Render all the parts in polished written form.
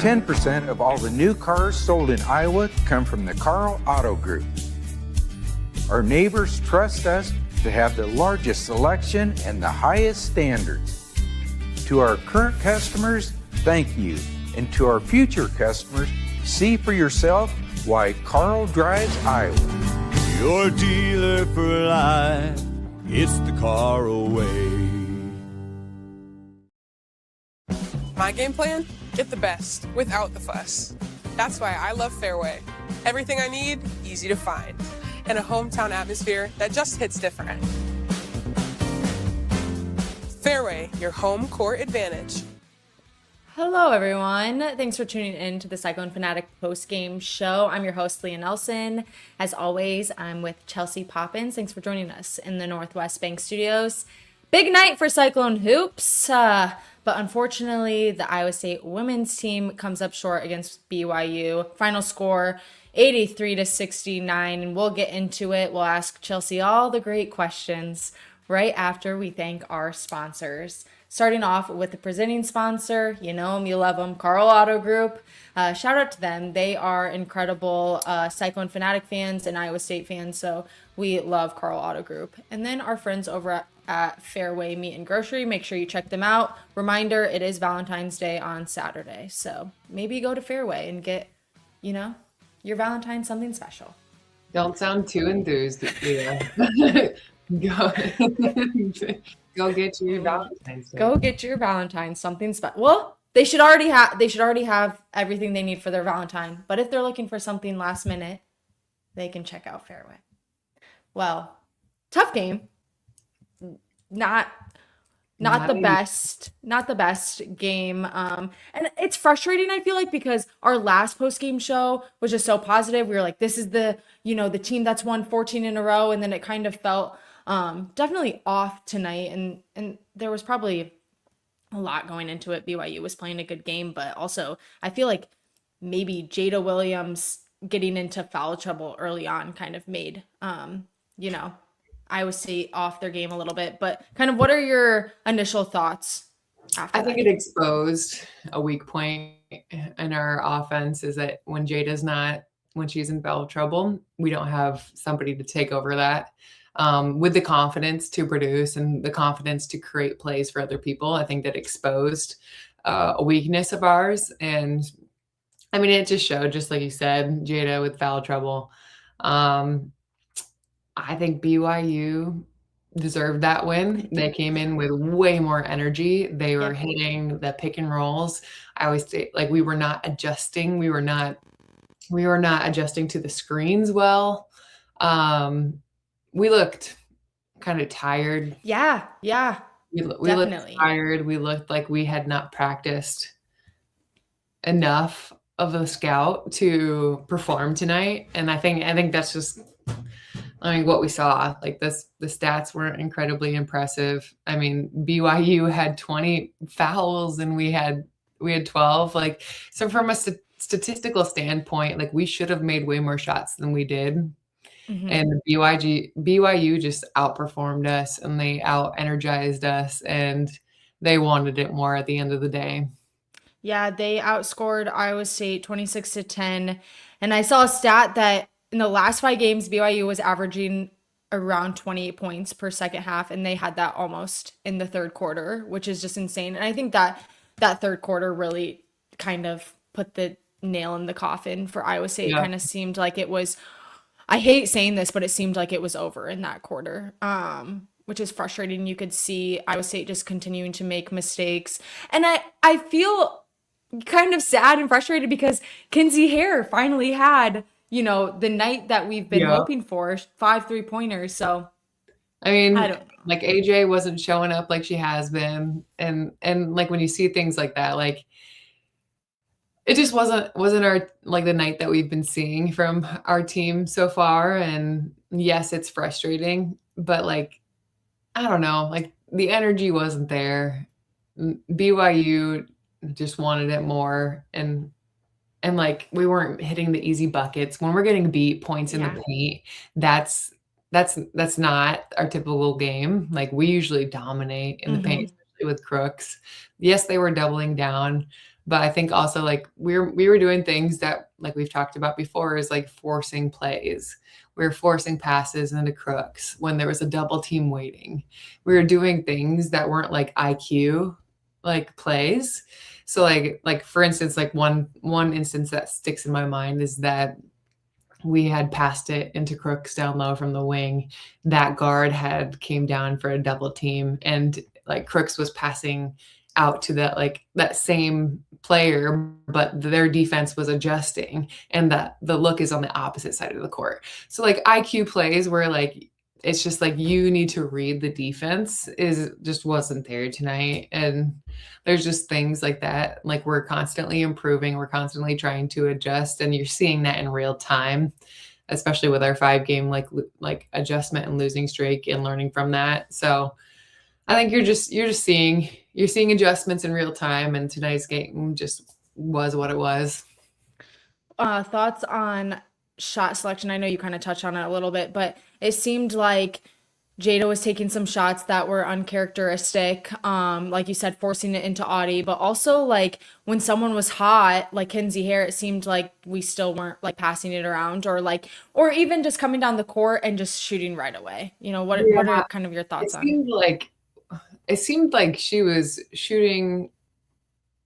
10% of all the new cars sold in Iowa come from the Karl Auto Group. Our neighbors trust us to have the largest selection and the highest standards. To our current customers, thank you. And to our future customers, see for yourself why Karl drives Iowa. Your dealer for life, it's the Karl way. My game plan? Get the best, without the fuss. That's why I love Fairway. Everything I need, easy to find. And a hometown atmosphere that just hits different. Fairway, your home court advantage. Hello, everyone. Thanks for tuning in to the Cyclone Fanatic post-game show. I'm your host, Leah Nelson. As always, I'm with Chelsea Poppens. Thanks for joining us in the Northwest Bank Studios. Big night for Cyclone Hoops, but unfortunately, the Iowa State women's team comes up short against BYU. Final score, 83-69, and we'll get into it. We'll ask Chelsea all the great questions right after we thank our sponsors. Starting off with the presenting sponsor, you know them, you love them, Karl Auto Group. Shout out to them. They are incredible Cyclone Fanatic fans and Iowa State fans, so we love Karl Auto Group. And then our friends over at Fairway Meat and Grocery, make sure you check them out. Reminder, it is Valentine's Day on Saturday, so maybe go to Fairway and get, your Valentine something special. Don't sound too enthused, Leah. Go get your Valentine's Day. Go get your Valentine something special. Well, they should already have everything they need for their Valentine. But if they're looking for something last minute, they can check out Fairway. Well, tough game. Not the best game. And it's frustrating, I feel like, because our last post-game show was just so positive. We were like, this is the team that's won 14 in a row, and then it kind of felt definitely off tonight, and there was probably a lot going into it. BYU was playing a good game, but also I feel like maybe Jada Williams getting into foul trouble early on kind of made Iowa State off their game a little bit. But kind of what are your initial thoughts after that? I think it exposed a weak point in our offense, is that when she's in foul trouble, we don't have somebody to take over that. With the confidence to produce and the confidence to create plays for other people. I think that exposed a weakness of ours. And I mean, it just showed, just like you said, Jada with foul trouble. I think BYU deserved that win. They came in with way more energy. They were hitting the pick and rolls. I always say, like, we were not adjusting. We were not adjusting to the screens well. We looked kind of tired. Yeah. We looked tired. We looked like we had not practiced enough of a scout to perform tonight. And I think that's just, what we saw. Like, the stats weren't incredibly impressive. I mean, BYU had 20 fouls and we had 12. Like, so from a statistical standpoint, like, we should have made way more shots than we did. Mm-hmm. And BYU just outperformed us, and they out-energized us, and they wanted it more at the end of the day. Yeah, they outscored Iowa State 26-10. And I saw a stat that in the last 5 games, BYU was averaging around 28 points per second half, and they had that almost in the third quarter, which is just insane. And I think that third quarter really kind of put the nail in the coffin for Iowa State. Yeah. It kind of seemed like it was, I hate saying this, but it seemed like it was over in that quarter, which is frustrating. You could see Iowa State just continuing to make mistakes. And I feel kind of sad and frustrated because Kinsey Hare finally had, the night that we've been hoping for, 5 3-pointers. So, I don't know. Like, AJ wasn't showing up like she has been. And like, when you see things like that, like, it just wasn't our, like, the night that we've been seeing from our team so far. And yes, it's frustrating, but, like, I don't know, like, the energy wasn't there. BYU just wanted it more. And like, we weren't hitting the easy buckets. When we're getting beat points in the paint, that's not our typical game. Like, we usually dominate in the paint, especially with Crooks. Yes, they were doubling down, But I think also like we were doing things that like we've talked about before is like forcing plays. We were forcing passes into Crooks when there was a double team waiting. We were doing things that weren't like IQ like plays. So like for instance, like one instance that sticks in my mind is that we had passed it into Crooks down low from the wing. That guard had came down for a double team, and like Crooks was passing out to that same player, but their defense was adjusting, and the look is on the opposite side of the court. So like IQ plays where like it's just like you need to read the defense just wasn't there tonight. And there's just things like that. Like we're constantly improving, we're constantly trying to adjust, and you're seeing that in real time, especially with our 5-game like adjustment and losing streak and learning from that. So I think you're just seeing adjustments in real time, and tonight's game just was what it was. Thoughts on shot selection? I know you kind of touched on it a little bit, but it seemed like Jada was taking some shots that were uncharacteristic, like you said, forcing it into Audie, but also like when someone was hot, like Kenzie Hare, it seemed like we still weren't like passing it around or even just coming down the court and just shooting right away. What are kind of your thoughts on? It seemed like she was shooting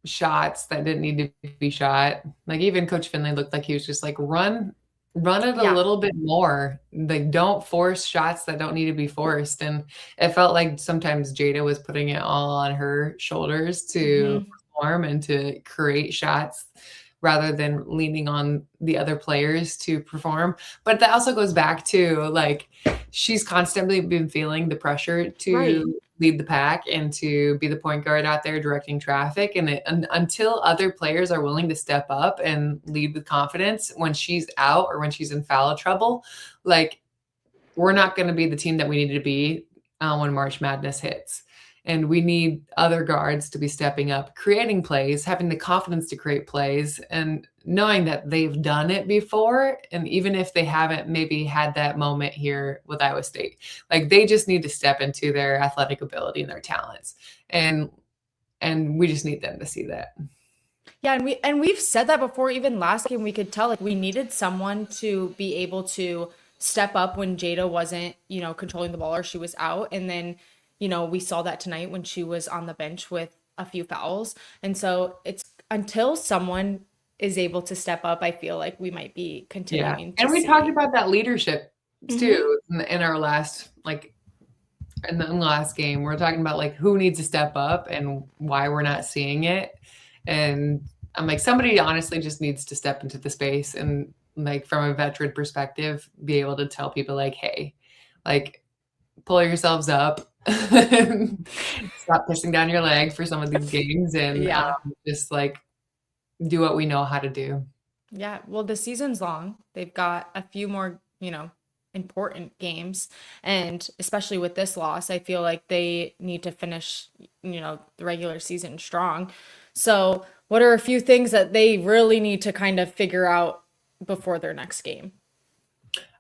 shots that didn't need to be shot. Like even Coach Finley looked like he was just like run it a little bit more. Like don't force shots that don't need to be forced. And it felt like sometimes Jada was putting it all on her shoulders to perform and to create shots rather than leaning on the other players to perform. But that also goes back to like she's constantly been feeling the pressure to lead the pack and to be the point guard out there directing traffic. And until other players are willing to step up and lead with confidence when she's out or when she's in foul trouble, like we're not going to be the team that we need to be when March Madness hits. And we need other guards to be stepping up, creating plays, having the confidence to create plays, and knowing that they've done it before. And even if they haven't maybe had that moment here with Iowa State, like they just need to step into their athletic ability and their talents. And we just need them to see that. Yeah, and we've said that before. Even last game, we could tell like we needed someone to be able to step up when Jada wasn't, controlling the ball or she was out. And then we saw that tonight when she was on the bench with a few fouls. And so it's until someone is able to step up, I feel like we might be continuing. And we talked about that leadership too in our last, in the last game. We're talking about like who needs to step up and why we're not seeing it. And I'm like, somebody honestly just needs to step into the space and like from a veteran perspective, be able to tell people like, hey, like pull yourselves up. Stop pushing down your leg for some of these games and just like do what we know how to do. Yeah, well, the season's long. They've got a few more, important games, and especially with this loss, I feel like they need to finish, the regular season strong. So, what are a few things that they really need to kind of figure out before their next game?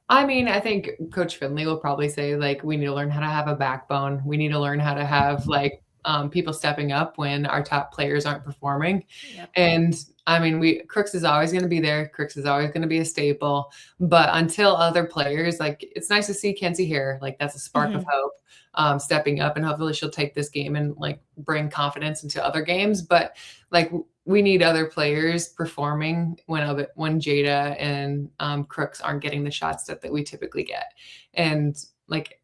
I mean, I think Coach Finley will probably say, like, we need to learn how to have a backbone. We need to learn how to have, like, people stepping up when our top players aren't performing. Yep. And, I mean, Crooks is always going to be there. Crooks is always going to be a staple. But until other players, like, it's nice to see Kenzie here. Like, that's a spark of hope, stepping up. And hopefully she'll take this game and, like, bring confidence into other games. But, like, we need other players performing when Jada and Crooks aren't getting the shots that we typically get. And like,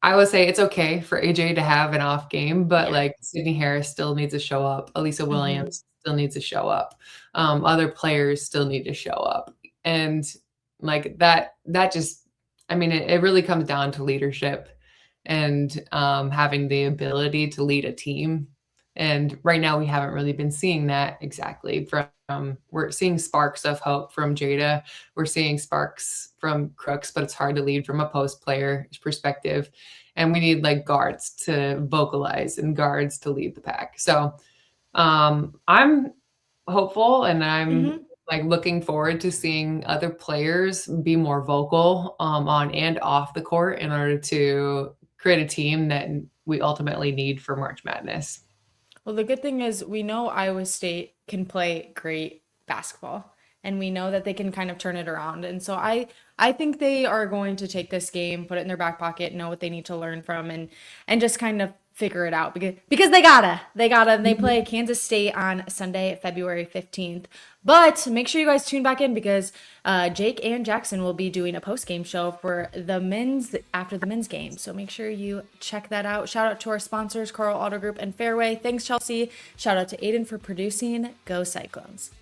I would say it's okay for AJ to have an off game, but like Sydney Harris still needs to show up. Elisa Williams still needs to show up. Other players still need to show up. And like that just, I mean, it really comes down to leadership and having the ability to lead a team. And right now we haven't really been seeing that exactly from, we're seeing sparks of hope from Jada. We're seeing sparks from Crooks, but it's hard to lead from a post player perspective. And we need like guards to vocalize and guards to lead the pack. So I'm hopeful and I'm like looking forward to seeing other players be more vocal on and off the court in order to create a team that we ultimately need for March Madness. Well, the good thing is we know Iowa State can play great basketball. And we know that they can kind of turn it around. And so I think they are going to take this game, put it in their back pocket, know what they need to learn from, and just kind of figure it out because they gotta. And they play Kansas State on Sunday, February 15th. But make sure you guys tune back in because Jake and Jackson will be doing a post-game show for the men's after the men's game. So make sure you check that out. Shout out to our sponsors, Karl Auto Group and Fairway. Thanks, Chelsea. Shout out to Aiden for producing. Go Cyclones.